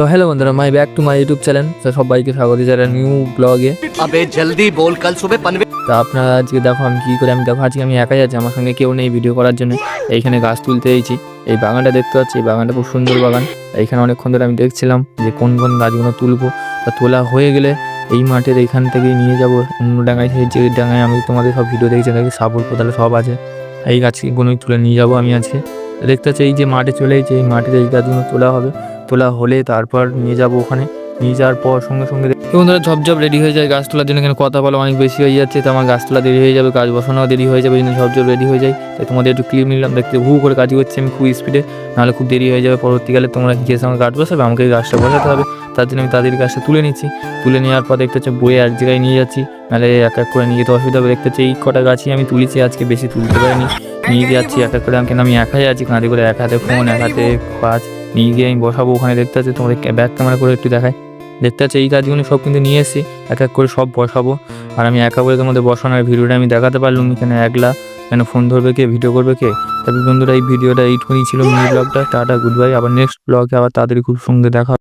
তো হ্যালো বন্ধুরা, মাই back to my YouTube channel. তো সবাইকে স্বাগত জানাই নিউ ব্লগে। अबे जल्दी बोल कल सुबह पनवेल। তা আপনারা আজকে দেখো আমি কী করে, দেখো আজকে আমি একাই আছি, আমার সঙ্গে কেউ নেই ভিডিও করার জন্য। এইখানে গাছ তুলতে এসেছি। এই বাগানটা দেখতে পাচ্ছি, এই বাগানটা খুব সুন্দর বাগান। এইখানে অনেকক্ষণ ধরে আমি দেখছিলাম যে কোন কোন গাছগুলো তুলবো। তা তোলা হয়ে গেলে এই মাঠের এইখান থেকেই নিয়ে যাব অন্য ডাঙায়, যে ডাঙায় আমি তোমাদের সব ভিডিও দেখছি, দেখি সাপোর্ট কোদালে সব আছে। এই গাছগুলোই তুলে নিয়ে যাব আমি আজকে। দেখতে পাচ্ছি এই যে মাঠে চলে এসেছি, এই মাঠের এই গাছগুলো তোলা হবে। তোলা হলে তারপর নিয়ে যাব ওখানে। নিয়ে যাওয়ার পর সঙ্গে সঙ্গে বন্ধুরা ঝপঝপ রেডি হয়ে যায় গাছ তোলার জন্য। এখানে কথা বলা অনেক বেশি হয়ে যাচ্ছে, তো আমার গাছ তোলা দেরি হয়ে যাবে, গাছ বসানো দেরি হয়ে যাবে, এই জন্য ঝপঝপ রেডি হয়ে যায়। তাই তোমাদের একটু ক্লিপ নিলাম, দেখতে হু করে কাজ করছি আমি খুব স্পিডে, নাহলে খুব দেরি হয়ে যাবে। পরবর্তীকালে তোমরা যে সঙ্গে গাছ বসাবে, আমাকে এই গাছটা বসাতে হবে। তার জন্য আমি তাদের গাছটা তুলে নিচ্ছি। তুলে নেওয়ার পর দেখতে হচ্ছে বয়ে এক জায়গায় নিয়ে যাচ্ছি, নাহলে এক এক করে নিয়ে যেতে অসুবিধা হবে। দেখতে হচ্ছে এই কটা গাছই আমি তুলেছি আজকে, বেশি তুলতে পারিনি। নিয়ে যাচ্ছি এক এক করে, আমি একাই আছি, কাঁধে করে, এক হাতে ফোন এক হাতে কাজ নিয়ে গিয়ে আমি বসাবো ওখানে। দেখতে হচ্ছে তোমাদের ব্যাক ক্যামেরা করে একটু দেখায়। দেখতে পাচ্ছি এই গাছগুলো সব কিন্তু নিয়ে এসেছি, এক এক করে সব বসাবো। আর আমি একা করে তোমাদের বসানোর ভিডিওটা আমি দেখাতে পারলাম এখানে একলা, কেন ফোন ধরবে কে, ভিডিও করবে কে। তবে বন্ধুরা এই ভিডিওটা এইটুকুই ছিল, মিনি ব্লগটা। Tata, good bye. আবার নেক্সট ব্লগে আবার তাড়াতাড়ি খুব সঙ্গে দেখা।